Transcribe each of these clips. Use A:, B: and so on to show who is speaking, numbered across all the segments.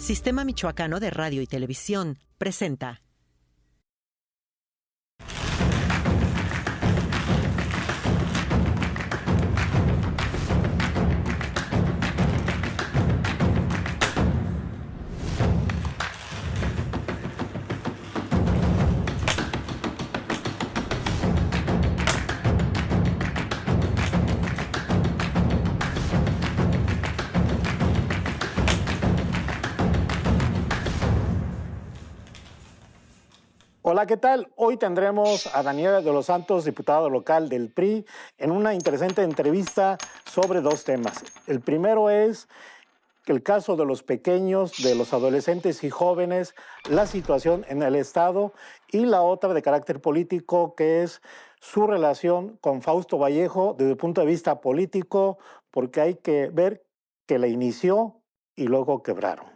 A: Sistema Michoacano de Radio y Televisión presenta.
B: Hola, ¿qué tal? Hoy tendremos a Daniela de los Santos, diputada local del PRI, en una interesante entrevista sobre dos temas. El primero es el caso de los pequeños, de los adolescentes y jóvenes, la situación en el Estado, y la otra de carácter político, que es su relación con Fausto Vallejo desde el punto de vista político, porque hay que ver que la inició y luego quebraron.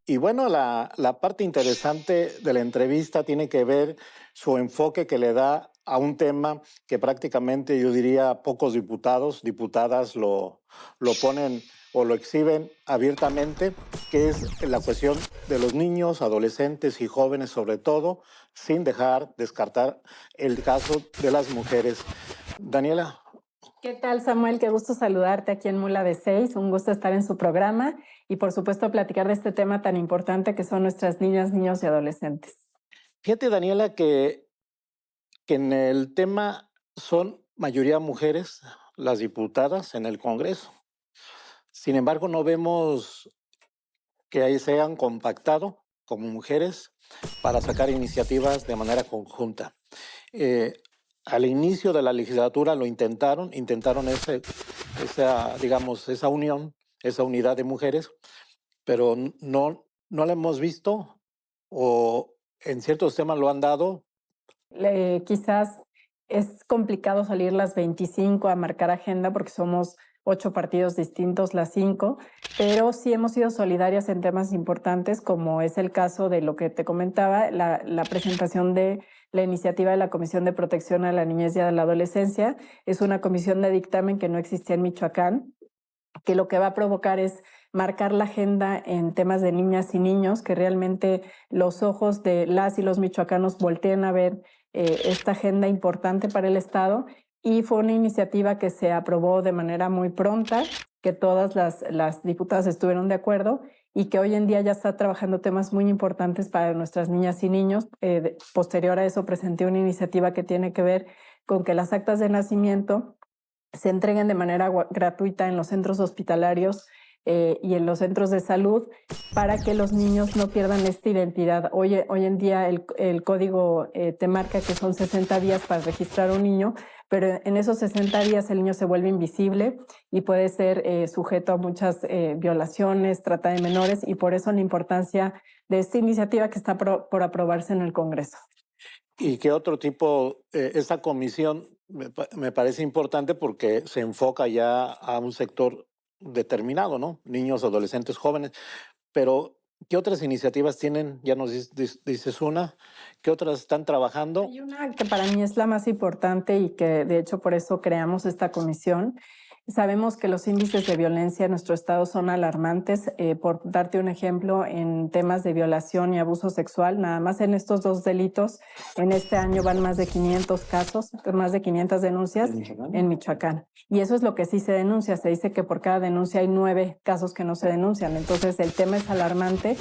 B: Y bueno, la parte interesante de la entrevista tiene que ver su enfoque que le da a un tema que prácticamente yo diría pocos diputados, diputadas lo ponen o lo exhiben abiertamente, que es la cuestión de los niños, adolescentes y jóvenes sobre todo, sin descartar el caso de las mujeres. Daniela.
C: ¿Qué tal, Samuel? Qué gusto saludarte aquí en Mula de 6. Un gusto estar en su programa y, por supuesto, platicar de este tema tan importante que son nuestras niñas, niños y adolescentes.
B: Fíjate, Daniela, que en el tema son mayoría mujeres las diputadas en el Congreso. Sin embargo, no vemos que ahí se hayan compactado como mujeres para sacar iniciativas de manera conjunta. Al inicio de la legislatura lo intentaron esa unión, esa unidad de mujeres, pero no la hemos visto, o en ciertos temas lo han dado.
C: Quizás es complicado salir las 25 a marcar agenda porque somos 8 partidos distintos, las 5, pero sí hemos sido solidarias en temas importantes, como es el caso de lo que te comentaba, la presentación de la iniciativa de la Comisión de Protección a la Niñez y a la Adolescencia. Es una comisión de dictamen que no existía en Michoacán, que lo que va a provocar es marcar la agenda en temas de niñas y niños, que realmente los ojos de las y los michoacanos volteen a ver esta agenda importante para el Estado. Y fue una iniciativa que se aprobó de manera muy pronta, que todas las diputadas estuvieron de acuerdo y que hoy en día ya está trabajando temas muy importantes para nuestras niñas y niños. Posterior a eso presenté una iniciativa que tiene que ver con que las actas de nacimiento se entreguen de manera gratuita en los centros hospitalarios y en los centros de salud, para que los niños no pierdan esta identidad. Hoy en día el código te marca que son 60 días para registrar un niño, pero en esos 60 días el niño se vuelve invisible y puede ser sujeto a muchas violaciones, trata de menores, y por eso la importancia de esta iniciativa que está por aprobarse en el Congreso.
B: ¿Y qué otro tipo? Esta comisión me parece importante porque se enfoca ya a un sector determinado, ¿no? Niños, adolescentes, jóvenes. Pero, ¿qué otras iniciativas tienen? Ya nos dices una. ¿Qué otras están trabajando?
C: Hay una que para mí es la más importante y que, de hecho, por eso creamos esta comisión. Sabemos que los índices de violencia en nuestro estado son alarmantes. Por darte un ejemplo, en temas de violación y abuso sexual, nada más en estos dos delitos, en este año van más de 500 casos, más de 500 denuncias en Michoacán. Y eso es lo que sí se denuncia. Se dice que por cada denuncia hay 9 casos que no se denuncian. Entonces, el tema es alarmante.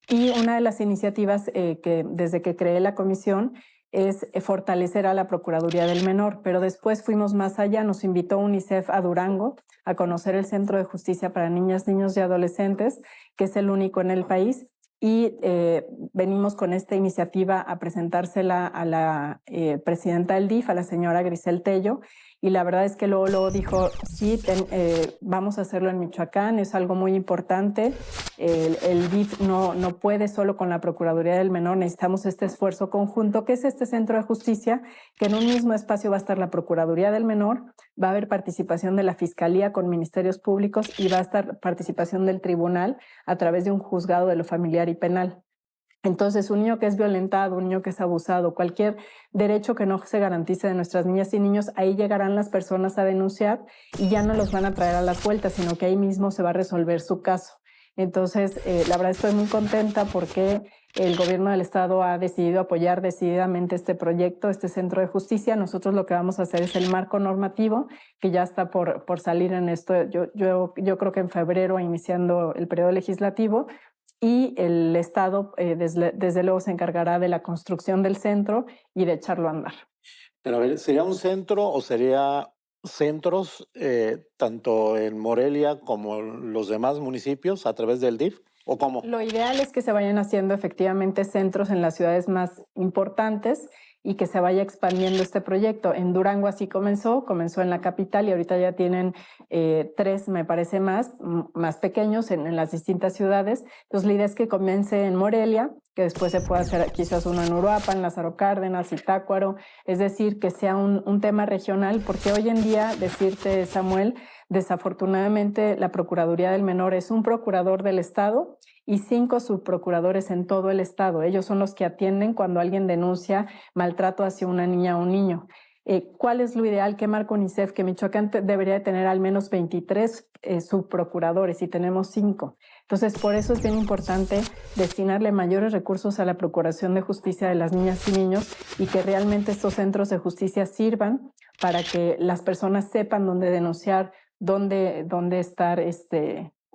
C: Y una de las iniciativas que desde que creé la comisión es fortalecer a la Procuraduría del Menor, pero después fuimos más allá. Nos invitó UNICEF a Durango a conocer el Centro de Justicia para Niñas, Niños y Adolescentes, que es el único en el país, y venimos con esta iniciativa a presentársela a la presidenta del DIF, a la señora Grisel Tello, y la verdad es que luego dijo, sí, vamos a hacerlo en Michoacán, es algo muy importante. El DIF no puede solo con la Procuraduría del Menor, necesitamos este esfuerzo conjunto, que es este centro de justicia, que en un mismo espacio va a estar la Procuraduría del Menor, va a haber participación de la Fiscalía con ministerios públicos y va a estar participación del tribunal a través de un juzgado de lo familiar y penal. Entonces, un niño que es violentado, un niño que es abusado, cualquier derecho que no se garantice de nuestras niñas y niños, ahí llegarán las personas a denunciar y ya no los van a traer a las vueltas, sino que ahí mismo se va a resolver su caso. Entonces, la verdad estoy muy contenta porque el gobierno del estado ha decidido apoyar decididamente este proyecto, este centro de justicia. Nosotros lo que vamos a hacer es el marco normativo, que ya está por salir en esto. Yo creo que en febrero, iniciando el periodo legislativo, y el Estado desde luego se encargará de la construcción del centro y de echarlo a andar.
B: Pero a ver, ¿sería un centro o sería centros tanto en Morelia como los demás municipios a través del DIF? ¿O cómo?
C: Lo ideal es que se vayan haciendo efectivamente centros en las ciudades más importantes y que se vaya expandiendo este proyecto. En Durango así comenzó en la capital y ahorita ya tienen 3, me parece más pequeños en las distintas ciudades. Entonces la idea es que comience en Morelia, que después se pueda hacer quizás uno en Uruapan, Lázaro Cárdenas, Zitácuaro, es decir, que sea un tema regional, porque hoy en día, decirte, Samuel, desafortunadamente la Procuraduría del Menor es un procurador del Estado y 5 subprocuradores en todo el estado. Ellos son los que atienden cuando alguien denuncia maltrato hacia una niña o un niño. ¿Cuál es lo ideal? ¿Qué marca UNICEF? Que Michoacán debería de tener al menos 23 subprocuradores y tenemos 5. Entonces, por eso es bien importante destinarle mayores recursos a la Procuración de Justicia de las niñas y niños y que realmente estos centros de justicia sirvan para que las personas sepan dónde denunciar, dónde estar,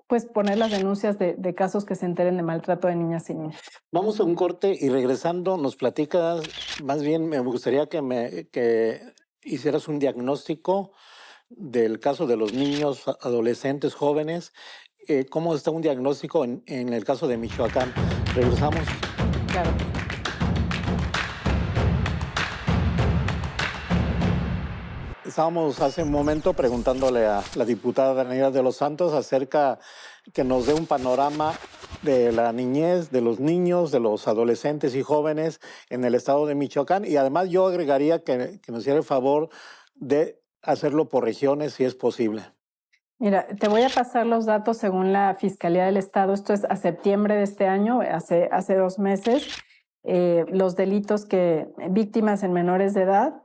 C: pues poner las denuncias de casos que se enteren de maltrato de niñas y niños.
B: Vamos a un corte y regresando nos platicas, más bien me gustaría que hicieras un diagnóstico del caso de los niños, adolescentes, jóvenes. ¿Cómo está un diagnóstico en el caso de Michoacán? Regresamos.
C: Claro.
B: Estábamos hace un momento preguntándole a la diputada Daniela de los Santos acerca que nos dé un panorama de la niñez, de los niños, de los adolescentes y jóvenes en el estado de Michoacán. Y además yo agregaría que nos hiciera el favor de hacerlo por regiones si es posible.
C: Mira, te voy a pasar los datos según la Fiscalía del Estado. Esto es a septiembre de este año, hace 2 meses. Los delitos víctimas en menores de edad.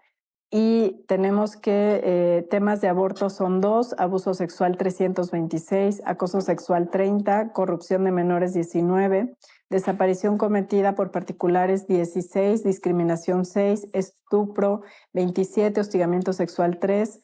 C: Y tenemos que temas de aborto son 2, abuso sexual 326, acoso sexual 30, corrupción de menores 19, desaparición cometida por particulares 16, discriminación 6, estupro 27, hostigamiento sexual 3,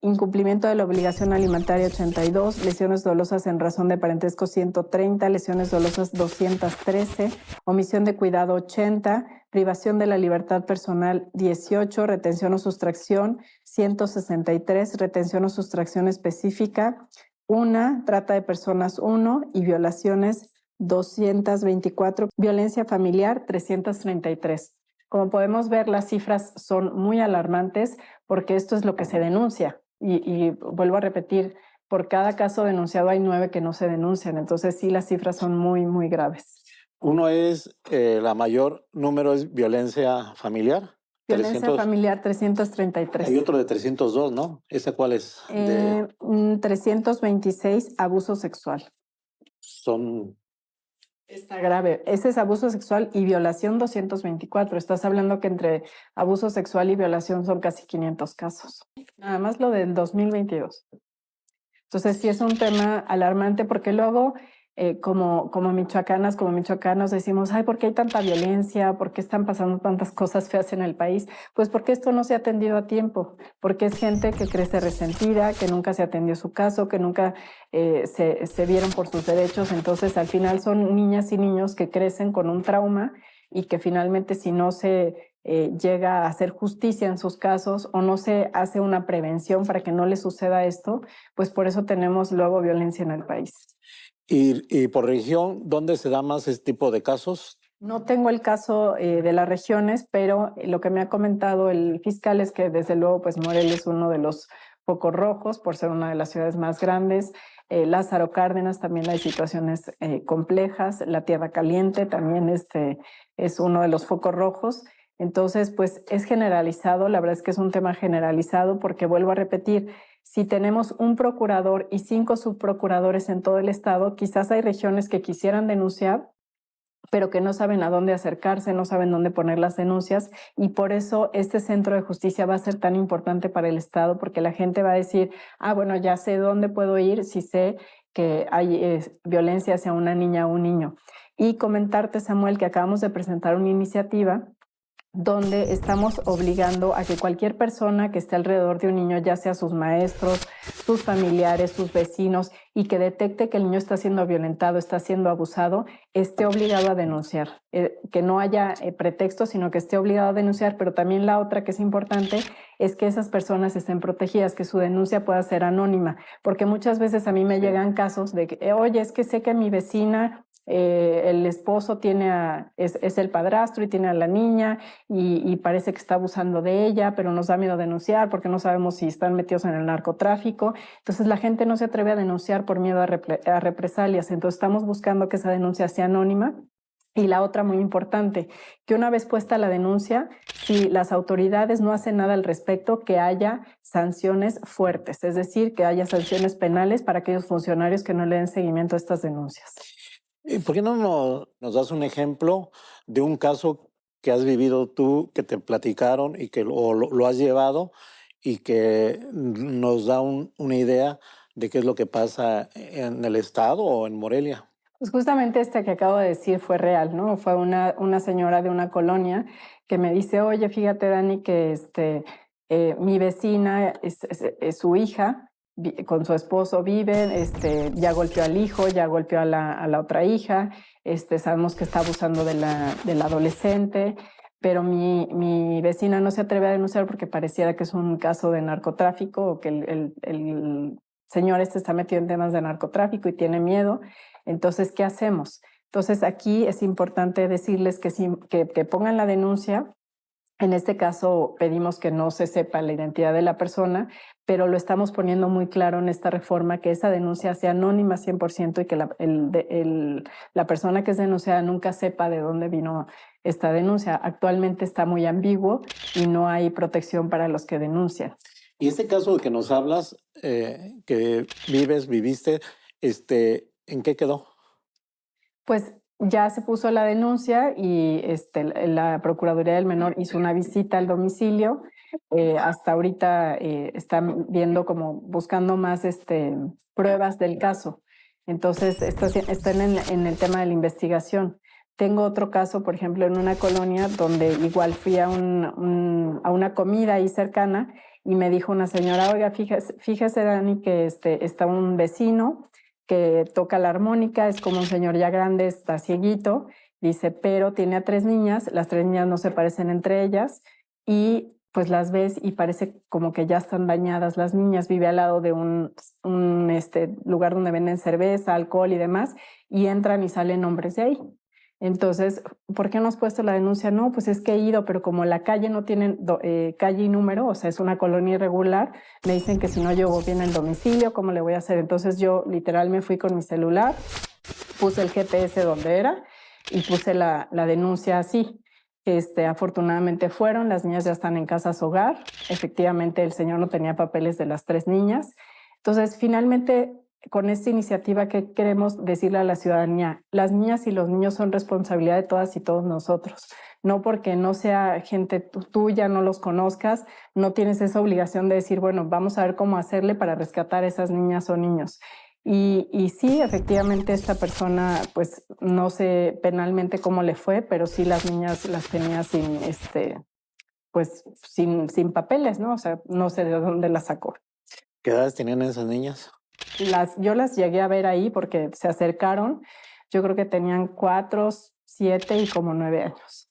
C: incumplimiento de la obligación alimentaria 82, lesiones dolosas en razón de parentesco 130, lesiones dolosas 213, omisión de cuidado 80, privación de la libertad personal 18, retención o sustracción 163, retención o sustracción específica 1, trata de personas 1 y violaciones 224, violencia familiar 333. Como podemos ver, las cifras son muy alarmantes porque esto es lo que se denuncia. Y vuelvo a repetir, por cada caso denunciado hay 9 que no se denuncian. Entonces sí, las cifras son muy, muy graves.
B: Uno es, la mayor número es violencia familiar.
C: Violencia familiar 333.
B: Hay otro de 302, ¿no? ¿Ese cuál es?
C: 326, abuso sexual. Está grave. Ese es abuso sexual y violación 224. Estás hablando que entre abuso sexual y violación son casi 500 casos. Nada más lo del 2022. Entonces sí es un tema alarmante porque luego como michoacanas, como michoacanos decimos, ay, ¿por qué hay tanta violencia? ¿Por qué están pasando tantas cosas feas en el país? Pues porque esto no se ha atendido a tiempo, porque es gente que crece resentida, que nunca se atendió su caso, que nunca se vieron por sus derechos. Entonces al final son niñas y niños que crecen con un trauma y que finalmente si no se llega a hacer justicia en sus casos o no se hace una prevención para que no les suceda esto, pues por eso tenemos luego violencia en el país.
B: Y por región, ¿dónde se da más este tipo de casos?
C: No tengo el caso de las regiones, pero lo que me ha comentado el fiscal es que desde luego pues Morelia es uno de los focos rojos por ser una de las ciudades más grandes. Lázaro Cárdenas también hay situaciones complejas. La Tierra Caliente también es uno de los focos rojos. Entonces pues es generalizado, la verdad es que es un tema generalizado porque vuelvo a repetir, si tenemos un procurador y 5 subprocuradores en todo el estado, quizás hay regiones que quisieran denunciar, pero que no saben a dónde acercarse, no saben dónde poner las denuncias, y por eso este centro de justicia va a ser tan importante para el Estado, porque la gente va a decir, bueno, ya sé dónde puedo ir si sé que hay violencia hacia una niña o un niño. Y comentarte, Samuel, que acabamos de presentar una iniciativa donde estamos obligando a que cualquier persona que esté alrededor de un niño, ya sea sus maestros, sus familiares, sus vecinos, y que detecte que el niño está siendo violentado, está siendo abusado, esté obligado a denunciar. Que no haya pretexto, sino que esté obligado a denunciar. Pero también la otra que es importante es que esas personas estén protegidas, que su denuncia pueda ser anónima, porque muchas veces a mí me llegan casos de que, oye, es que sé que mi vecina, el esposo es el padrastro y tiene a la niña y parece que está abusando de ella, pero nos da miedo denunciar porque no sabemos si están metidos en el narcotráfico. Entonces la gente no se atreve a denunciar por miedo a represalias. Entonces estamos buscando que esa denuncia sea anónima. Y la otra muy importante, que una vez puesta la denuncia, si las autoridades no hacen nada al respecto, que haya sanciones fuertes, es decir, que haya sanciones penales para aquellos funcionarios que no le den seguimiento a estas denuncias.
B: ¿Y por qué no nos das un ejemplo de un caso que has vivido tú, que te platicaron y que lo has llevado y que nos da una idea de qué es lo que pasa en el estado o en Morelia?
C: Pues justamente este que acabo de decir fue real, ¿no? Fue una señora de una colonia que me dice, oye, fíjate, Dani, que mi vecina, su hija, con su esposo viven, ya golpeó al hijo, ya golpeó a la otra hija, sabemos que está abusando de la adolescente, pero mi vecina no se atreve a denunciar porque pareciera que es un caso de narcotráfico o que el señor está metido en temas de narcotráfico y tiene miedo. Entonces, ¿qué hacemos? Entonces, aquí es importante decirles que pongan la denuncia. En este caso, pedimos que no se sepa la identidad de la persona, pero lo estamos poniendo muy claro en esta reforma, que esa denuncia sea anónima 100% y que la persona que es denunciada nunca sepa de dónde vino esta denuncia. Actualmente está muy ambiguo y no hay protección para los que denuncian.
B: Y este caso de que nos hablas, que viviste, ¿en qué quedó?
C: Pues ya se puso la denuncia y la Procuraduría del Menor hizo una visita al domicilio. Hasta ahorita están viendo buscando más pruebas del caso. Entonces, están en el tema de la investigación. Tengo otro caso, por ejemplo, en una colonia donde igual fui a una comida ahí cercana y me dijo una señora, oiga, fíjese Dani, que está un vecino que toca la armónica, es como un señor ya grande, está cieguito, dice, pero tiene a 3 niñas, las 3 niñas no se parecen entre ellas y pues las ves y parece como que ya están bañadas las niñas, vive al lado de un lugar donde venden cerveza, alcohol y demás, y entran y salen hombres de ahí. Entonces, ¿por qué no has puesto la denuncia? No, pues es que he ido, pero como la calle no tiene calle y número, o sea, es una colonia irregular, me dicen que si no llevo bien el domicilio, ¿cómo le voy a hacer? Entonces yo literal me fui con mi celular, puse el GPS donde era y puse la denuncia así. Afortunadamente fueron, las niñas ya están en casas hogar, efectivamente el señor no tenía papeles de las 3 niñas. Entonces, finalmente, con esta iniciativa, ¿qué queremos decirle a la ciudadanía? Las niñas y los niños son responsabilidad de todas y todos nosotros. No porque no sea gente tuya, no los conozcas, no tienes esa obligación de decir, bueno, vamos a ver cómo hacerle para rescatar a esas niñas o niños. Y sí, efectivamente, esta persona, pues no sé penalmente cómo le fue, pero sí las niñas las tenía sin papeles, ¿no? O sea, no sé de dónde las sacó.
B: ¿Qué edades tenían esas niñas?
C: Yo las llegué a ver ahí porque se acercaron. Yo creo que tenían 4, 7 y como 9 años.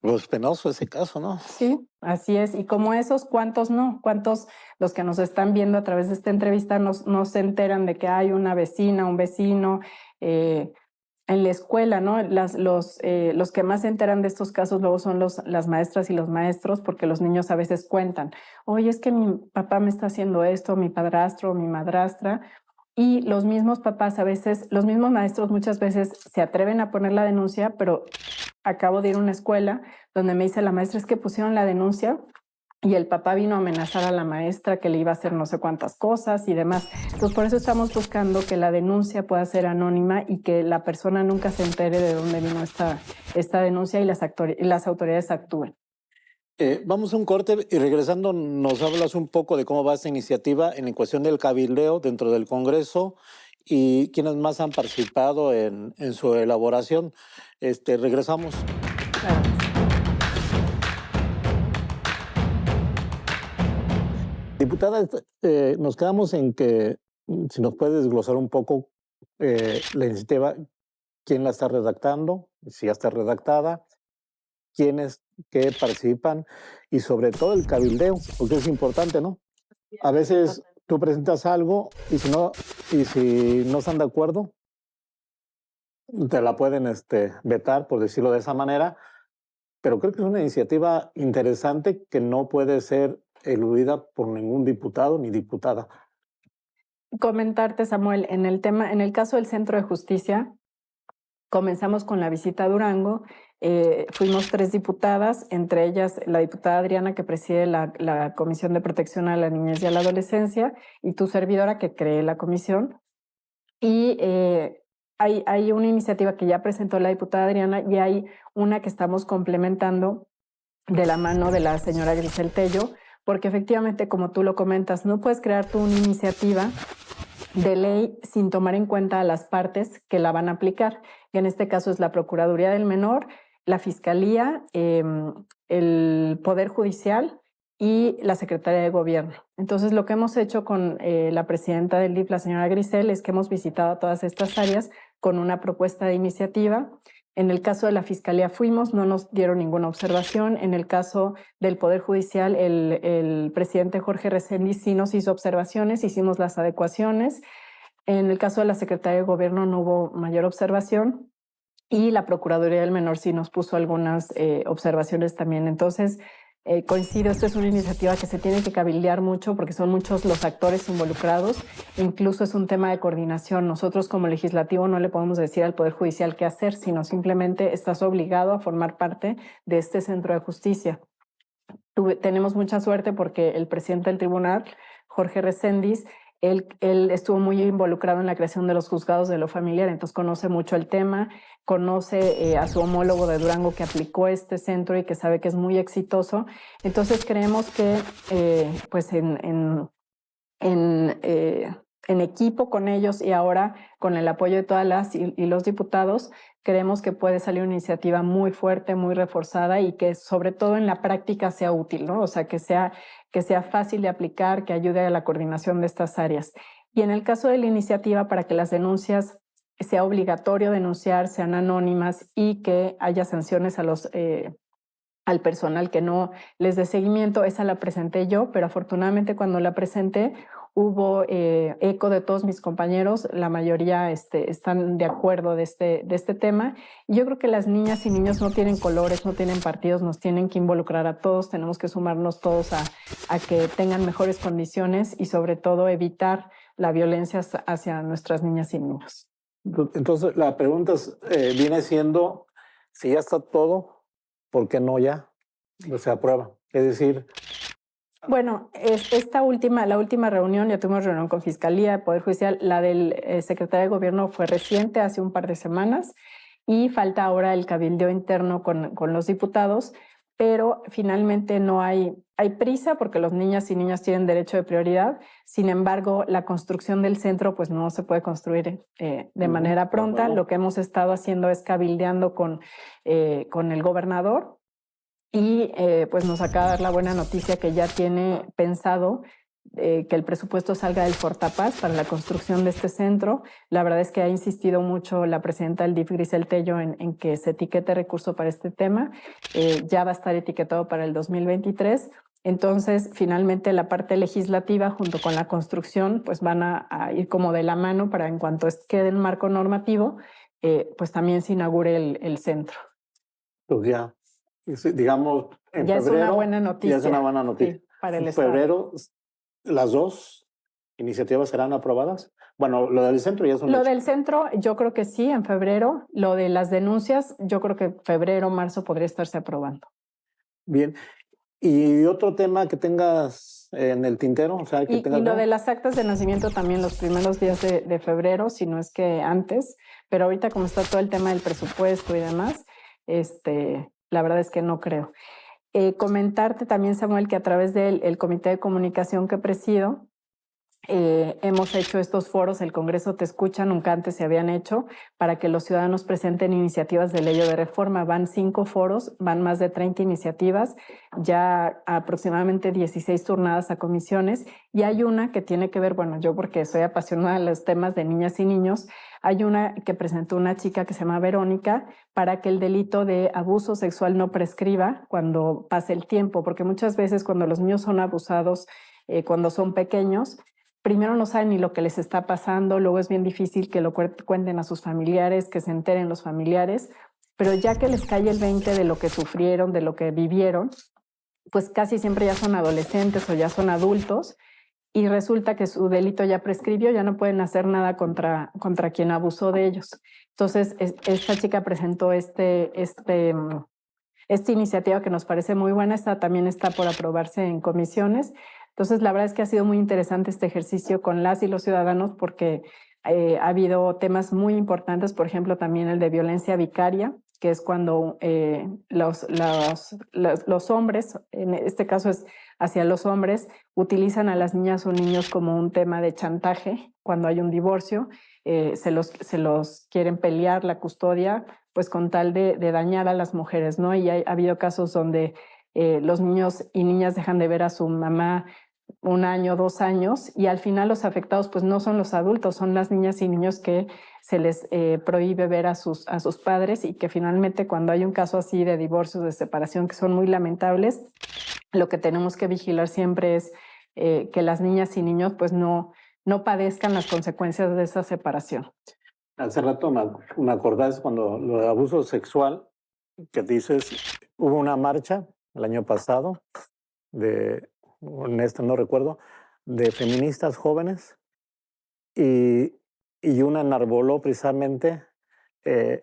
B: Pues penoso ese caso, ¿no?
C: Sí, así es. Y como esos, ¿cuántos no? ¿Cuántos los que nos están viendo a través de esta entrevista no se enteran de que hay una vecina, un vecino en la escuela, ¿no? Los que más se enteran de estos casos luego son las maestras y los maestros, porque los niños a veces cuentan, oye, es que mi papá me está haciendo esto, mi padrastro, mi madrastra. Y los mismos papás a veces, los mismos maestros muchas veces se atreven a poner la denuncia, pero acabo de ir a una escuela donde me dice la maestra, es que pusieron la denuncia y el papá vino a amenazar a la maestra que le iba a hacer no sé cuántas cosas y demás. Entonces, por eso estamos buscando que la denuncia pueda ser anónima y que la persona nunca se entere de dónde vino esta denuncia y las autoridades actúen.
B: Vamos a un corte y regresando nos hablas un poco de cómo va esta iniciativa en cuestión del cabildeo dentro del Congreso y quiénes más han participado en su elaboración. Regresamos.
C: Claro.
B: Diputada, nos quedamos en que si nos puede desglosar un poco la iniciativa, quién la está redactando, si ya está redactada, quiénes que participan y sobre todo el cabildeo, porque es importante, ¿no? A veces tú presentas algo y si no están de acuerdo, te la pueden vetar, por decirlo de esa manera, pero creo que es una iniciativa interesante que no puede ser eludida por ningún diputado ni diputada.
C: Comentarte, Samuel, en el caso del Centro de Justicia, comenzamos con la visita a Durango. Fuimos 3 diputadas, entre ellas la diputada Adriana, que preside la Comisión de Protección a la Niñez y a la Adolescencia, y tu servidora, que cree la comisión. Y hay una iniciativa que ya presentó la diputada Adriana y hay una que estamos complementando de la mano de la señora Grisel Tello, porque efectivamente, como tú lo comentas, no puedes crear tú una iniciativa de ley sin tomar en cuenta a las partes que la van a aplicar. Y en este caso es la Procuraduría del Menor, la Fiscalía, el Poder Judicial y la Secretaría de Gobierno. Entonces, lo que hemos hecho con la presidenta del DIF, la señora Grisel, es que hemos visitado todas estas áreas con una propuesta de iniciativa. En el caso de la Fiscalía fuimos, no nos dieron ninguna observación. En el caso del Poder Judicial, el presidente Jorge Reséndiz sí nos hizo observaciones, hicimos las adecuaciones. En el caso de la Secretaría de Gobierno no hubo mayor observación y la Procuraduría del Menor sí nos puso algunas observaciones también. Entonces, coincido, esta es una iniciativa que se tiene que cabildear mucho porque son muchos los actores involucrados, incluso es un tema de coordinación. Nosotros como legislativo no le podemos decir al Poder Judicial qué hacer, sino simplemente estás obligado a formar parte de este centro de justicia. Tenemos mucha suerte porque el presidente del tribunal, Jorge Reséndiz, él estuvo muy involucrado en la creación de los juzgados de lo familiar, entonces conoce mucho el tema, conoce a su homólogo de Durango que aplicó este centro y que sabe que es muy exitoso. Entonces creemos que pues en equipo con ellos y ahora con el apoyo de todas las y los diputados, creemos que puede salir una iniciativa muy fuerte, muy reforzada y que sobre todo en la práctica sea útil, ¿no? O sea, que sea fácil de aplicar, que ayude a la coordinación de estas áreas. Y en el caso de la iniciativa, para que las denuncias sea obligatorio denunciar, sean anónimas y que haya sanciones al personal que no les dé seguimiento, esa la presenté yo, pero afortunadamente cuando la presenté hubo eco de todos mis compañeros, la mayoría están de acuerdo de este tema. Y yo creo que las niñas y niños no tienen colores, no tienen partidos, nos tienen que involucrar a todos, tenemos que sumarnos todos a que tengan mejores condiciones y sobre todo evitar la violencia hacia nuestras niñas y niños.
B: Entonces, la pregunta viene siendo, si ya está todo, ¿por qué no ya se aprueba? Es decir...
C: Bueno, la última reunión, ya tuvimos reunión con Fiscalía, Poder Judicial, la del secretario de Gobierno fue reciente, hace un par de semanas, y falta ahora el cabildeo interno con los diputados, pero finalmente no hay prisa porque los niñas y niños tienen derecho de prioridad. Sin embargo, la construcción del centro pues no se puede construir de manera pronta. Lo que hemos estado haciendo es cabildeando con el gobernador. Y pues nos acaba de dar la buena noticia que ya tiene pensado que el presupuesto salga del Fortapaz para la construcción de este centro. La verdad es que ha insistido mucho la presidenta del DIF, Grisel Tello, en que se etiquete recurso para este tema. Ya va a estar etiquetado para el 2023. Entonces, finalmente, la parte legislativa junto con la construcción pues van a ir como de la mano para en cuanto quede el marco normativo, pues también se inaugure el centro.
B: Pues ya. Digamos, en
C: ya
B: febrero,
C: es una buena noticia.
B: Ya es una buena noticia.
C: Sí, para el
B: en
C: Estado.
B: febrero, ¿las dos iniciativas serán aprobadas? Bueno, lo del centro ya es un
C: Lo
B: hecho.
C: del centro, yo creo que sí, en febrero. Lo de las denuncias, yo creo que febrero, marzo podría estarse aprobando.
B: Bien. ¿Y otro tema que tengas en el tintero? O sea, que
C: Y
B: tengas
C: lo de las actas de nacimiento también los primeros días de febrero, si no es que antes, pero ahorita como está todo el tema del presupuesto y demás, la verdad es que no creo. Comentarte también, Samuel, que a través del comité de comunicación que presido, hemos hecho estos foros, el Congreso Te Escucha, nunca antes se habían hecho, para que los ciudadanos presenten iniciativas de ley o de reforma. Van 5 foros, van más de 30 iniciativas, ya aproximadamente 16 turnadas a comisiones, y hay una que tiene que ver, bueno, yo porque soy apasionada de los temas de niñas y niños, hay una que presentó una chica que se llama Verónica para que el delito de abuso sexual no prescriba cuando pase el tiempo, porque muchas veces cuando los niños son abusados, cuando son pequeños, primero no saben ni lo que les está pasando, luego es bien difícil que lo cuenten a sus familiares, que se enteren los familiares, pero ya que les cae el 20 de lo que sufrieron, de lo que vivieron, pues casi siempre ya son adolescentes o ya son adultos y resulta que su delito ya prescribió, ya no pueden hacer nada contra quien abusó de ellos. Entonces, esta chica presentó esta iniciativa que nos parece muy buena, también está por aprobarse en comisiones. Entonces, la verdad es que ha sido muy interesante este ejercicio con las y los ciudadanos porque ha habido temas muy importantes, por ejemplo, también el de violencia vicaria, que es cuando los hombres, en este caso es hacia los hombres, utilizan a las niñas o niños como un tema de chantaje cuando hay un divorcio, se los quieren pelear la custodia, pues con tal de dañar a las mujeres, ¿no? Y ha habido casos donde los niños y niñas dejan de ver a su mamá 1 año, 2 años, y al final los afectados pues no son los adultos, son las niñas y niños que se les prohíbe ver a sus padres y que finalmente cuando hay un caso así de divorcios, de separación, que son muy lamentables, lo que tenemos que vigilar siempre es que las niñas y niños pues no padezcan las consecuencias de esa separación.
B: Hace rato me acordás cuando lo de abuso sexual, que dices, hubo una marcha el año pasado no recuerdo, de feministas jóvenes y una enarboló precisamente,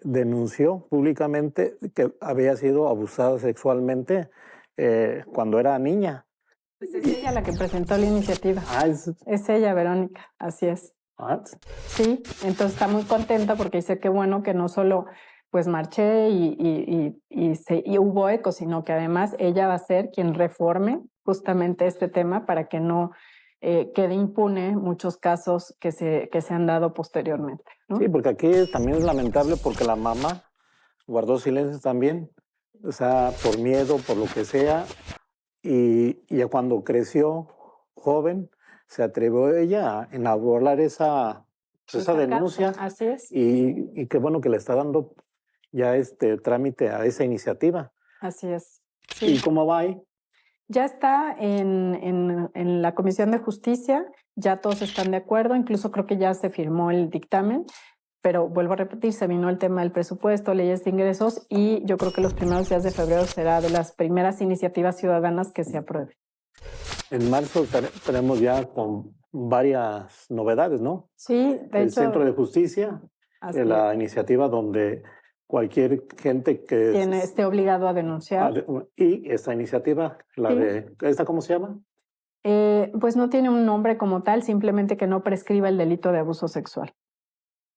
B: denunció públicamente que había sido abusada sexualmente cuando era niña.
C: Pues es ella la que presentó la iniciativa. Es ella, Verónica, así es. Sí, entonces está muy contenta porque dice que bueno que no solo pues marché y hubo eco, sino que además ella va a ser quien reforme justamente este tema para que no quede impune muchos casos que se han dado posteriormente, ¿no?
B: Sí, porque aquí también es lamentable porque la mamá guardó silencio también, o sea, por miedo, por lo que sea, y ya cuando creció joven, se atrevió ella a enarbolar esa denuncia.
C: Así es.
B: Y qué bueno que le está dando ya trámite a esa iniciativa.
C: Así es. Sí.
B: ¿Y cómo va ahí?
C: Ya está en la Comisión de Justicia, ya todos están de acuerdo, incluso creo que ya se firmó el dictamen, pero vuelvo a repetir, se vino el tema del presupuesto, leyes de ingresos y yo creo que los primeros días de febrero será de las primeras iniciativas ciudadanas que se aprueben.
B: En marzo estaremos ya con varias novedades, ¿no?
C: Sí, de
B: el
C: hecho.
B: Centro de Justicia, la iniciativa donde cualquier gente que
C: esté obligado a denunciar.
B: Y esta iniciativa, ¿esta cómo se llama?
C: Pues no tiene un nombre como tal, simplemente que no prescriba el delito de abuso sexual.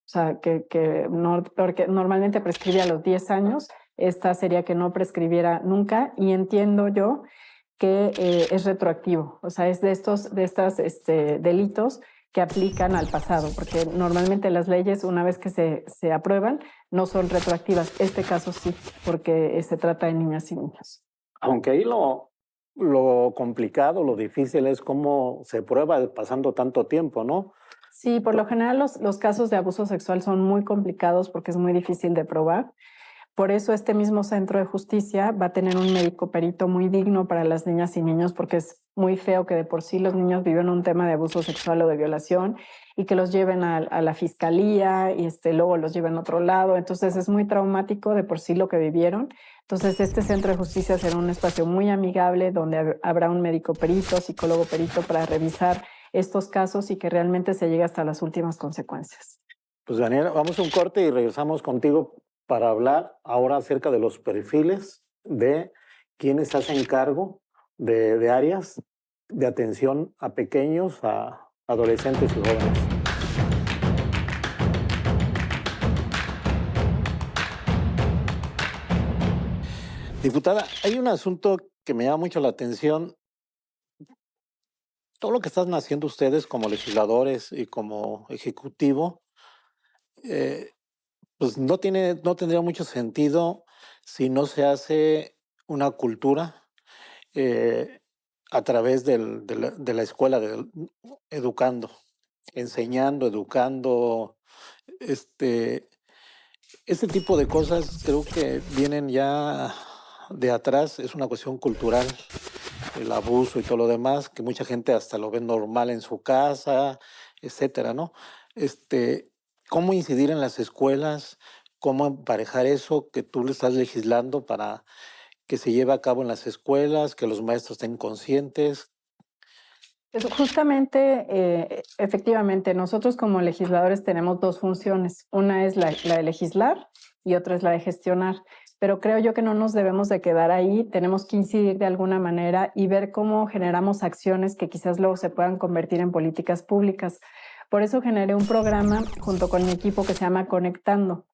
C: O sea, porque normalmente prescribe a los 10 años, esta sería que no prescribiera nunca, y entiendo yo que es retroactivo, o sea, es de estos delitos que aplican al pasado, porque normalmente las leyes, una vez que se aprueban, no son retroactivas. Este caso sí, porque se trata de niñas y niños.
B: Aunque ahí lo complicado, lo difícil es cómo se prueba pasando tanto tiempo, ¿no?
C: Sí, por lo general los casos de abuso sexual son muy complicados porque es muy difícil de probar. Por eso este mismo centro de justicia va a tener un médico perito muy digno para las niñas y niños, porque es muy feo que de por sí los niños viven un tema de abuso sexual o de violación y que los lleven a la fiscalía y luego los lleven a otro lado. Entonces es muy traumático de por sí lo que vivieron. Entonces este centro de justicia será un espacio muy amigable donde habrá un médico perito, psicólogo perito para revisar estos casos y que realmente se llegue hasta las últimas consecuencias.
B: Pues Daniela, vamos a un corte y regresamos contigo para hablar ahora acerca de los perfiles de quienes hacen cargo de áreas de atención a pequeños, a adolescentes y jóvenes. Diputada, hay un asunto que me llama mucho la atención. Todo lo que están haciendo ustedes como legisladores y como ejecutivo, eh, pues no tendría mucho sentido si no se hace una cultura eh, a través de la escuela, educando, enseñando, educando. Este tipo de cosas creo que vienen ya de atrás, es una cuestión cultural, el abuso y todo lo demás, que mucha gente hasta lo ve normal en su casa, etcétera, ¿no? ¿Cómo incidir en las escuelas? ¿Cómo emparejar eso que tú le estás legislando para que se lleve a cabo en las escuelas, que los maestros estén conscientes?
C: Justamente, efectivamente, nosotros como legisladores tenemos dos funciones. Una es la de legislar y otra es la de gestionar. Pero creo yo que no nos debemos de quedar ahí, tenemos que incidir de alguna manera y ver cómo generamos acciones que quizás luego se puedan convertir en políticas públicas. Por eso generé un programa junto con mi equipo que se llama Conectando.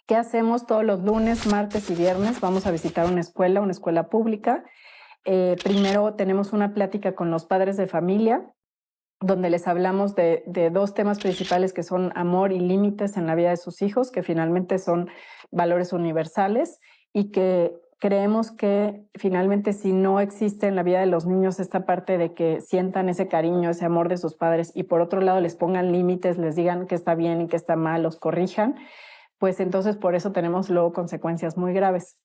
C: ¿Qué hacemos todos los lunes, martes y viernes? Vamos a visitar una escuela pública. Primero tenemos una plática con los padres de familia, donde les hablamos de dos temas principales que son amor y límites en la vida de sus hijos, que finalmente son valores universales y que creemos que finalmente si no existe en la vida de los niños esta parte de que sientan ese cariño, ese amor de sus padres y por otro lado les pongan límites, les digan que está bien y que está mal, los corrijan, pues entonces por eso tenemos luego consecuencias muy graves.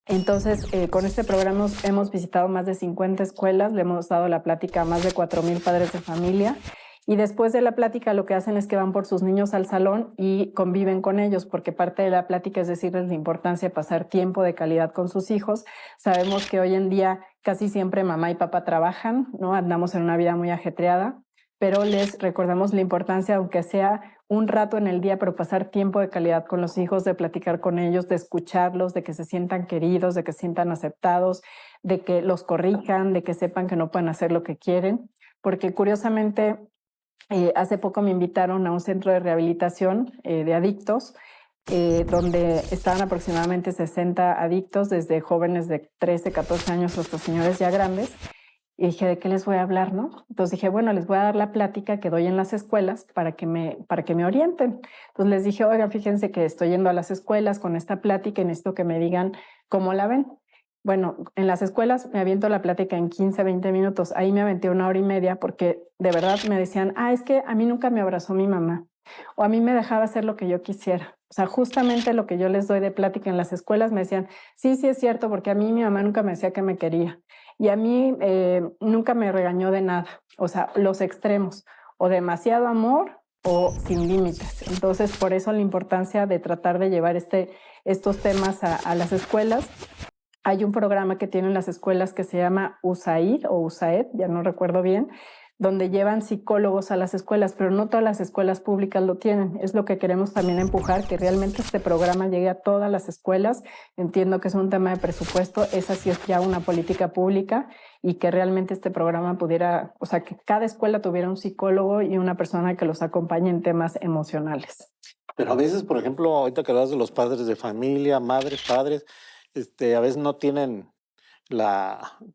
C: Entonces, con este programa hemos visitado más de 50 escuelas, le hemos dado la plática a más de 4,000 padres de familia y después de la plática lo que hacen es que van por sus niños al salón y conviven con ellos, porque parte de la plática es decirles la importancia de pasar tiempo de calidad con sus hijos. Sabemos que hoy en día casi siempre mamá y papá trabajan, ¿no? Andamos en una vida muy ajetreada, pero les recordamos la importancia, aunque sea un rato en el día, pero pasar tiempo de calidad con los hijos, de platicar con ellos, de escucharlos, de que se sientan queridos, de que se sientan aceptados, de que los corrijan, de que sepan que no pueden hacer lo que quieren. Porque curiosamente, hace poco me invitaron a un centro de rehabilitación de adictos, donde estaban aproximadamente 60 adictos, desde jóvenes de 13, 14 años hasta señores ya grandes. Y dije, ¿de qué les voy a hablar, no? Entonces dije, bueno, les voy a dar la plática que doy en las escuelas para que me orienten. Entonces les dije, oigan, fíjense que estoy yendo a las escuelas con esta plática y necesito que me digan cómo la ven. Bueno, en las escuelas me aviento la plática en 15, 20 minutos. Ahí me aventé 1 hora y media porque de verdad me decían, es que a mí nunca me abrazó mi mamá o a mí me dejaba hacer lo que yo quisiera. O sea, justamente lo que yo les doy de plática en las escuelas me decían, sí, sí es cierto, porque a mí mi mamá nunca me decía que me quería. Y a mí nunca me regañó de nada. O sea, los extremos, o demasiado amor o sin límites. Entonces, por eso la importancia de tratar de llevar estos temas a las escuelas. Hay un programa que tienen las escuelas que se llama USAID o USAED, ya no recuerdo bien, donde llevan psicólogos a las escuelas, pero no todas las escuelas públicas lo tienen. Es lo que queremos también empujar, que realmente este programa llegue a todas las escuelas. Entiendo que es un tema de presupuesto, esa sí es ya una política pública y que realmente este programa pudiera, o sea, que cada escuela tuviera un psicólogo y una persona que los acompañe en temas emocionales.
B: Pero a veces, por ejemplo, ahorita que hablas de los padres de familia, madres, padres, a veces no tienen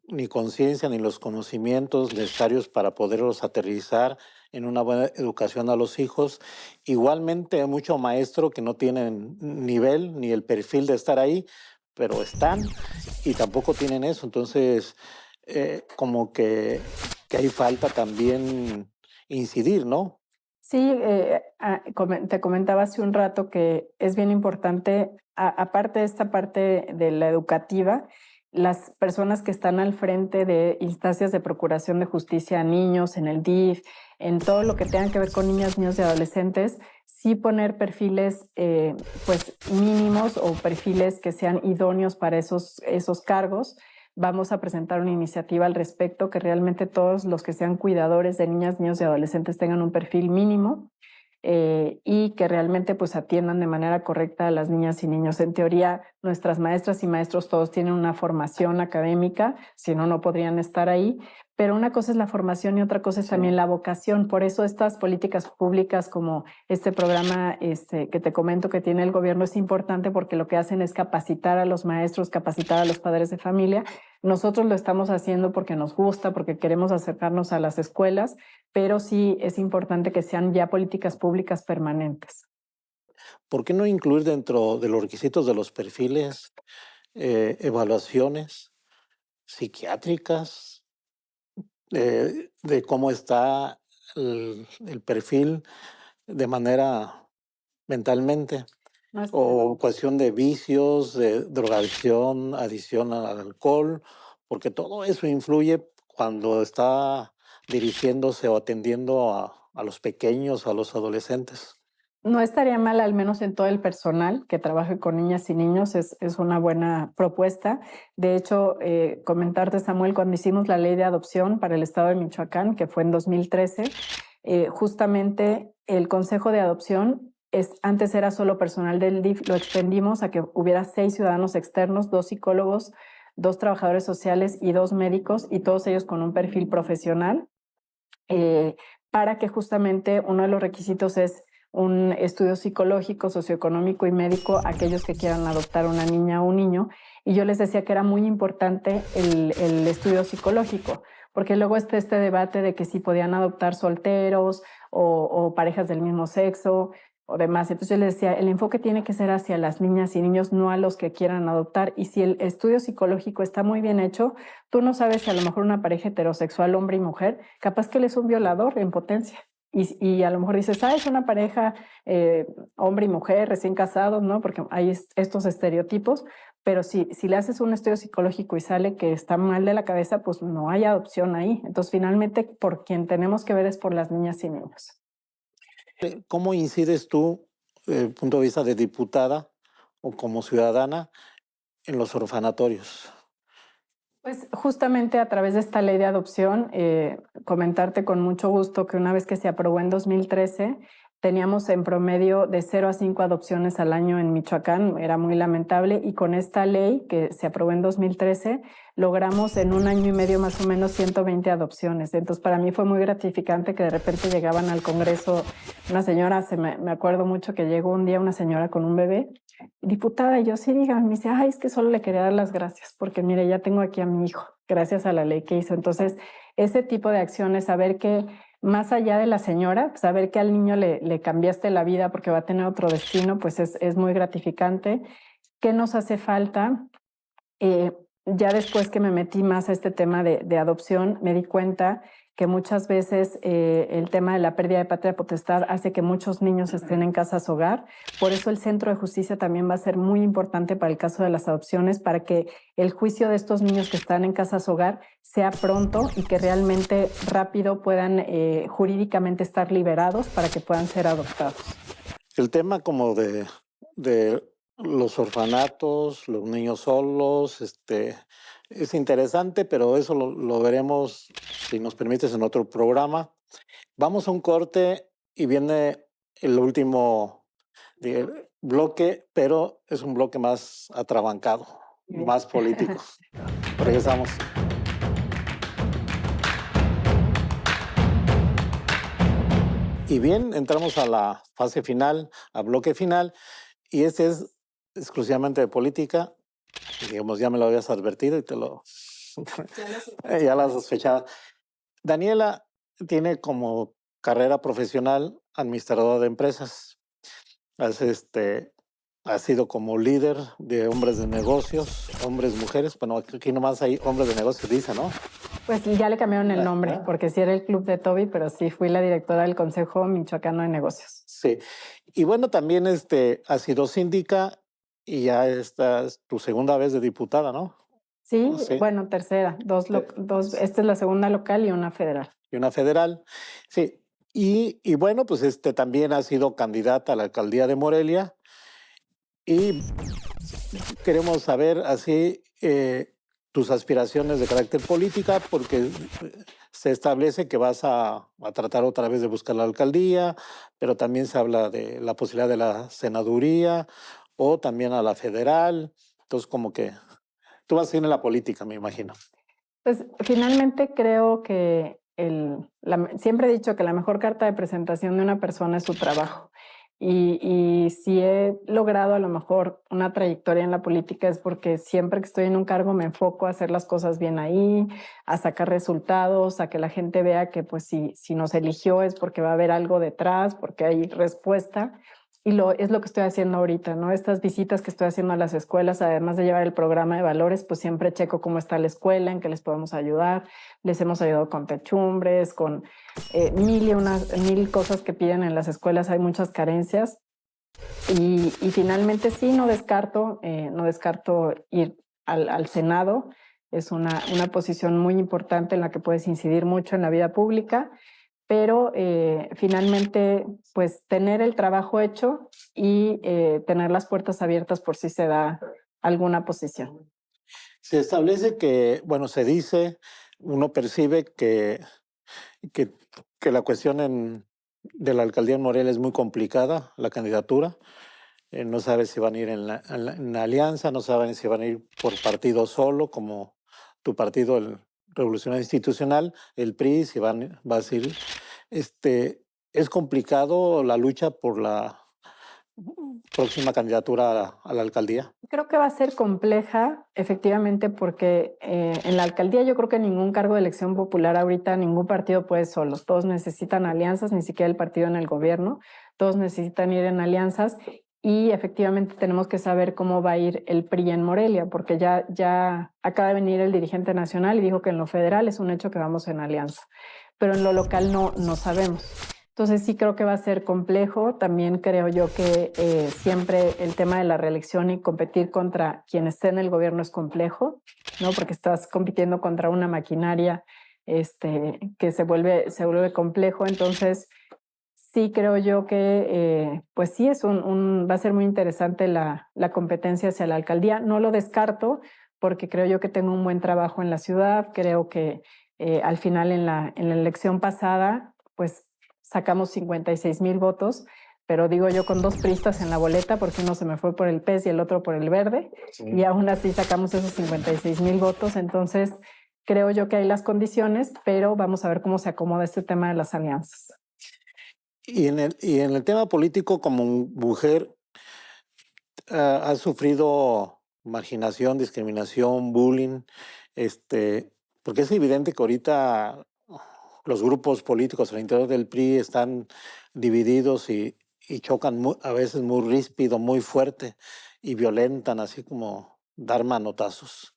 B: ni conciencia ni los conocimientos necesarios para poderlos aterrizar en una buena educación a los hijos. Igualmente hay mucho maestro que no tienen nivel ni el perfil de estar ahí, pero están y tampoco tienen eso. Entonces, como que hay falta también incidir, ¿no?
C: Sí, te comentaba hace un rato que es bien importante, aparte de esta parte de la educativa, las personas que están al frente de instancias de procuración de justicia a niños, en el DIF, en todo lo que tenga que ver con niñas, niños y adolescentes, sí poner perfiles pues mínimos o perfiles que sean idóneos para esos cargos. Vamos a presentar una iniciativa al respecto, que realmente todos los que sean cuidadores de niñas, niños y adolescentes tengan un perfil mínimo. y que realmente pues atiendan de manera correcta a las niñas y niños. En teoría, nuestras maestras y maestros todos tienen una formación académica, si no, no podrían estar ahí, pero una cosa es la formación y otra cosa es también la vocación. Por eso estas políticas públicas como este programa que te comento que tiene el gobierno es importante porque lo que hacen es capacitar a los maestros, capacitar a los padres de familia. Nosotros lo estamos haciendo porque nos gusta, porque queremos acercarnos a las escuelas, pero sí es importante que sean ya políticas públicas permanentes.
B: ¿Por qué no incluir dentro de los requisitos de los perfiles evaluaciones psiquiátricas de cómo está el perfil de manera mentalmente?
C: No es-
B: O cuestión de vicios, de drogadicción, adicción al alcohol, porque todo eso influye cuando está dirigiéndose o atendiendo a los pequeños, a los adolescentes.
C: No estaría mal, al menos en todo el personal que trabaje con niñas y niños, es una buena propuesta. De hecho, comentarte, Samuel, cuando hicimos la ley de adopción para el estado de Michoacán, que fue en 2013, justamente el Consejo de Adopción antes era solo personal del DIF, lo extendimos a que hubiera 6 ciudadanos externos, 2 psicólogos, 2 trabajadores sociales y 2 médicos, y todos ellos con un perfil profesional, para que justamente uno de los requisitos es un estudio psicológico, socioeconómico y médico a aquellos que quieran adoptar una niña o un niño. Y yo les decía que era muy importante el estudio psicológico, porque luego está este debate de que si podían adoptar solteros o parejas del mismo sexo o demás. Entonces yo les decía, el enfoque tiene que ser hacia las niñas y niños, no a los que quieran adoptar. Y si el estudio psicológico está muy bien hecho, tú no sabes si a lo mejor una pareja heterosexual, hombre y mujer, capaz que él es un violador en potencia. Y a lo mejor dices, es una pareja hombre y mujer recién casados, ¿no? Porque hay estos estereotipos, pero si le haces un estudio psicológico y sale que está mal de la cabeza, pues no hay adopción ahí. Entonces, finalmente, por quien tenemos que ver es por las niñas y niños.
B: ¿Cómo incides tú, desde el punto de vista de diputada o como ciudadana, en los orfanatorios?
C: Pues justamente a través de esta ley de adopción, comentarte con mucho gusto que una vez que se aprobó en 2013, teníamos en promedio de 0 a 5 adopciones al año en Michoacán, era muy lamentable, y con esta ley que se aprobó en 2013, logramos en un año y medio más o menos 120 adopciones. Entonces para mí fue muy gratificante que de repente llegaban al Congreso una señora, me acuerdo mucho que llegó un día una señora con un bebé. Diputada, y yo sí, dígame, me dice, es que solo le quería dar las gracias, porque mire, ya tengo aquí a mi hijo, gracias a la ley que hizo. Entonces, ese tipo de acciones, saber que más allá de la señora, saber que al niño le cambiaste la vida porque va a tener otro destino, pues es muy gratificante. ¿Qué nos hace falta? Ya después que me metí más a este tema de adopción, me di cuenta que muchas veces el tema de la pérdida de patria potestad hace que muchos niños estén en casas hogar. Por eso el Centro de Justicia también va a ser muy importante para el caso de las adopciones, para que el juicio de estos niños que están en casas hogar sea pronto y que realmente rápido puedan jurídicamente estar liberados para que puedan ser adoptados.
B: El tema como de los orfanatos, los niños solos, es interesante, pero eso lo veremos, si nos permites, en otro programa. Vamos a un corte y viene el último bloque, pero es un bloque más atrabancado, más político. Regresamos. Y bien, entramos a la fase final, a bloque final, y este es exclusivamente de política. Digamos, ya me lo habías advertido y te lo... ya lo sospechaba. Daniela tiene como carrera profesional administradora de empresas. Ha sido como líder de hombres de negocios, hombres, mujeres. Bueno, aquí nomás hay hombres de negocios, dice, ¿no?
C: Pues ya le cambiaron el nombre, porque sí era el Club de Toby, pero sí fui la directora del Consejo Michoacano de Negocios.
B: Sí. Y bueno, también ha sido síndica y ya esta es tu segunda vez de diputada, ¿no?
C: Sí, bueno, tercera. Esta es la segunda local y una federal.
B: Y una federal, sí. Y bueno, pues también ha sido candidata a la alcaldía de Morelia. Y queremos saber así tus aspiraciones de carácter política, porque se establece que vas a tratar otra vez de buscar la alcaldía, pero también se habla de la posibilidad de la senaduría o también a la federal. Entonces, como que tú vas a ir en la política, me imagino.
C: Pues finalmente creo que siempre he dicho que la mejor carta de presentación de una persona es su trabajo. Y si he logrado a lo mejor una trayectoria en la política es porque siempre que estoy en un cargo me enfoco a hacer las cosas bien ahí, a sacar resultados, a que la gente vea que pues si nos eligió es porque va a haber algo detrás, porque hay respuesta. Y es lo que estoy haciendo ahorita, ¿no? Estas visitas que estoy haciendo a las escuelas, además de llevar el programa de valores, pues siempre checo cómo está la escuela, en qué les podemos ayudar. Les hemos ayudado con techumbres, con mil cosas que piden en las escuelas, hay muchas carencias. Y finalmente sí, no descarto ir al Senado. Es una posición muy importante en la que puedes incidir mucho en la vida pública, pero finalmente, pues tener el trabajo hecho y tener las puertas abiertas por si se da alguna posición.
B: Se establece que, bueno, se dice, uno percibe que, que la cuestión de la alcaldía en Morelia es muy complicada, la candidatura. No sabe si van a ir en la alianza, no saben si van a ir por partido solo, como tu partido, el Revolucionario Institucional, el PRI, si va a ir. Es complicado la lucha por la próxima candidatura a la alcaldía.
C: Creo que va a ser compleja, efectivamente, porque en la alcaldía yo creo que ningún cargo de elección popular ahorita, ningún partido puede solo. Todos necesitan alianzas, ni siquiera el partido en el gobierno. Todos necesitan ir en alianzas y efectivamente tenemos que saber cómo va a ir el PRI en Morelia, porque ya acaba de venir el dirigente nacional y dijo que en lo federal es un hecho que vamos en alianza, pero en lo local no sabemos. Entonces sí creo que va a ser complejo. También creo yo que siempre el tema de la reelección y competir contra quien esté en el gobierno es complejo, ¿no? Porque estás compitiendo contra una maquinaria que se vuelve complejo. Entonces sí creo yo que pues sí va a ser muy interesante la competencia hacia la alcaldía. No lo descarto porque creo yo que tengo un buen trabajo en la ciudad. Creo que al final en la elección pasada pues sacamos 56,000 votos, pero digo yo con 2 priistas en la boleta, porque uno se me fue por el PES y el otro por el verde, sí. Y aún así sacamos esos 56,000 votos, entonces creo yo que hay las condiciones, pero vamos a ver cómo se acomoda este tema de las alianzas.
B: Y en el tema político, como mujer, ¿has sufrido marginación, discriminación, bullying? Porque es evidente que ahorita los grupos políticos al interior del PRI están divididos y chocan a veces muy ríspido, muy fuerte y violentan, así como dar manotazos.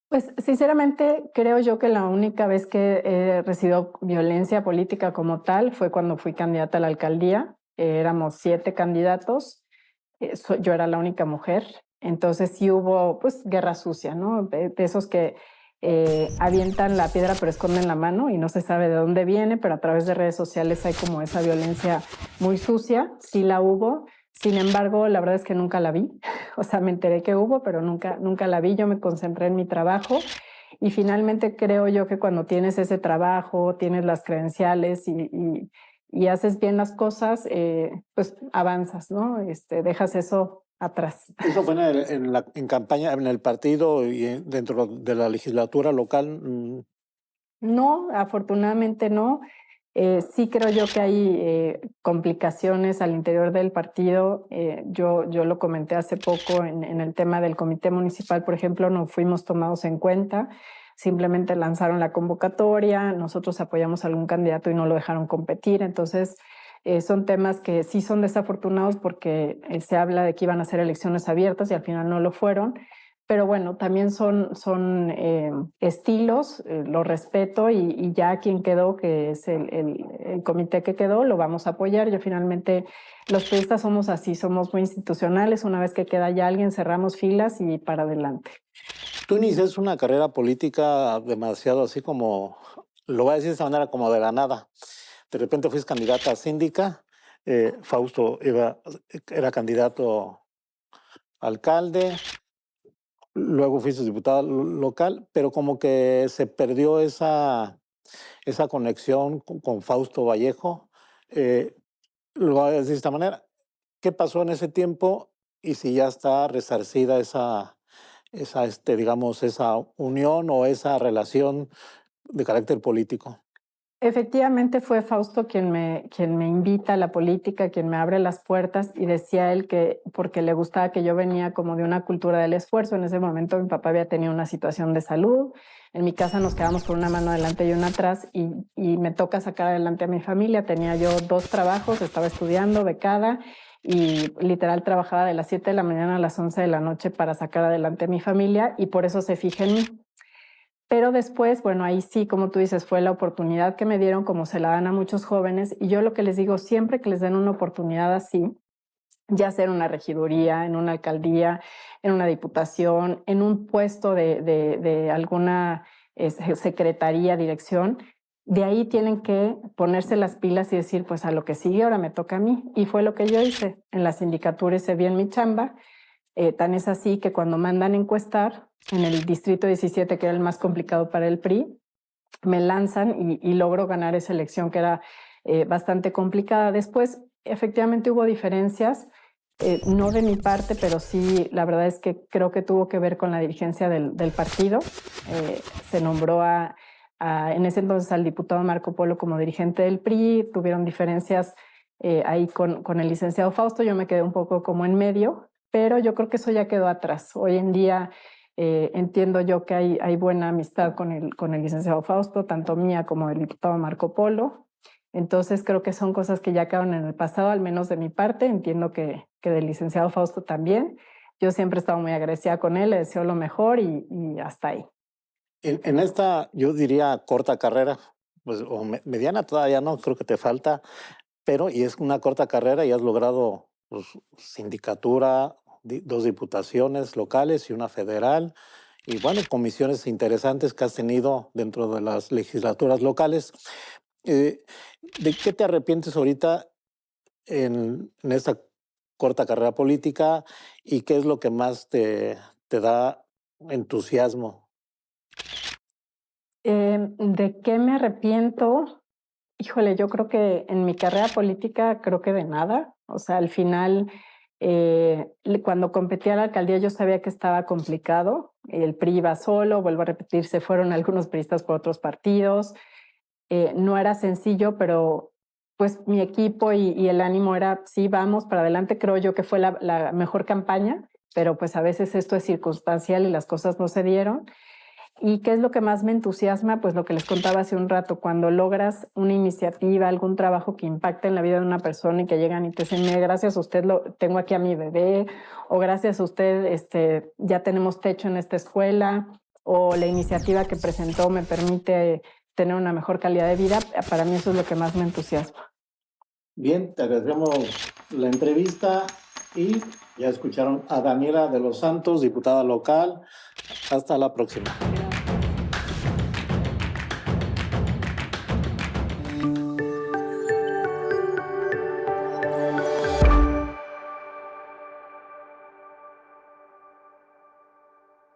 C: Pues sinceramente creo yo que la única vez que he recibido violencia política como tal fue cuando fui candidata a la alcaldía. Éramos 7 candidatos, yo era la única mujer, entonces sí hubo pues guerra sucia, ¿no? De esos que avientan la piedra pero esconden la mano y no se sabe de dónde viene, pero a través de redes sociales hay como esa violencia muy sucia, sí la hubo. Sin embargo, la verdad es que nunca la vi. O sea, me enteré que hubo, pero nunca la vi. Yo me concentré en mi trabajo y finalmente creo yo que cuando tienes ese trabajo, tienes las credenciales y haces bien las cosas, pues avanzas, ¿no? Dejas eso atrás.
B: ¿Eso fue en campaña, en el partido y dentro de la legislatura local?
C: No, afortunadamente no. Sí creo yo que hay complicaciones al interior del partido. Yo lo comenté hace poco en el tema del comité municipal, por ejemplo, no fuimos tomados en cuenta. Simplemente lanzaron la convocatoria, nosotros apoyamos a algún candidato y no lo dejaron competir. Entonces, son temas que sí son desafortunados porque se habla de que iban a ser elecciones abiertas y al final no lo fueron. Pero bueno, también son estilos, lo respeto y ya quien quedó, que es el comité que quedó, lo vamos a apoyar. Yo finalmente, los periodistas somos así, somos muy institucionales. Una vez que queda ya alguien, cerramos filas y para adelante.
B: Tú iniciaste una carrera política demasiado así como, lo voy a decir de esta manera, como de la nada. De repente fuiste candidata a síndica, Fausto era candidato a alcalde, luego fuiste diputada local, pero como que se perdió esa conexión con Fausto Vallejo. Lo voy a decir de esta manera. ¿Qué pasó en ese tiempo y si ya está resarcida digamos, esa unión o esa relación de carácter político?
C: Efectivamente fue Fausto quien me invita a la política, quien me abre las puertas, y decía él que porque le gustaba que yo venía como de una cultura del esfuerzo. En ese momento mi papá había tenido una situación de salud, en mi casa nos quedamos con una mano adelante y una atrás, y me toca sacar adelante a mi familia. Tenía yo 2 trabajos, estaba estudiando becada y literal trabajaba de las 7 de la mañana a las 11 de la noche para sacar adelante a mi familia, y por eso se fija en mí. Pero después, bueno, ahí sí, como tú dices, fue la oportunidad que me dieron, como se la dan a muchos jóvenes, y yo lo que les digo, siempre que les den una oportunidad así, ya sea en una regiduría, en una alcaldía, en una diputación, en un puesto de alguna secretaría, dirección, de ahí tienen que ponerse las pilas y decir, pues a lo que sigue ahora me toca a mí. Y fue lo que yo hice. En la sindicatura hice bien mi chamba. Tan es así que cuando mandan encuestar en el distrito 17, que era el más complicado para el PRI, me lanzan y logro ganar esa elección que era bastante complicada. Después, efectivamente, hubo diferencias, no de mi parte, pero sí, la verdad es que creo que tuvo que ver con la dirigencia del partido. Se nombró en ese entonces al diputado Marco Polo como dirigente del PRI, tuvieron diferencias ahí con el licenciado Fausto, yo me quedé un poco como en medio, pero yo creo que eso ya quedó atrás. Hoy en día entiendo yo que hay buena amistad con el licenciado Fausto, tanto mía como del diputado Marco Polo. Entonces creo que son cosas que ya quedaron en el pasado, al menos de mi parte. Entiendo que del licenciado Fausto también. Yo siempre he estado muy agradecida con él, le deseo lo mejor y hasta ahí.
B: En esta, yo diría, corta carrera, pues, o mediana todavía no, creo que te falta, pero y es una corta carrera y has logrado, pues, sindicatura, 2 diputaciones locales y una federal, y bueno, comisiones interesantes que has tenido dentro de las legislaturas locales. ¿De qué te arrepientes ahorita en esta corta carrera política y qué es lo que más te da entusiasmo?
C: ¿De qué me arrepiento? Híjole, yo creo que en mi carrera política creo que de nada. O sea, al final, cuando competí a la alcaldía yo sabía que estaba complicado. El PRI iba solo, vuelvo a repetir, se fueron algunos priistas por otros partidos. No era sencillo, pero pues mi equipo y el ánimo era, sí, vamos para adelante. Creo yo que fue la mejor campaña, pero pues a veces esto es circunstancial y las cosas no se dieron. ¿Y qué es lo que más me entusiasma? Pues lo que les contaba hace un rato, cuando logras una iniciativa, algún trabajo que impacta en la vida de una persona y que llegan y te dicen, mire, gracias a usted tengo aquí a mi bebé, o gracias a usted ya tenemos techo en esta escuela, o la iniciativa que presentó me permite tener una mejor calidad de vida. Para mí eso es lo que más me entusiasma.
B: Bien, te agradecemos la entrevista y ya escucharon a Daniela de los Santos, diputada local. Hasta la próxima.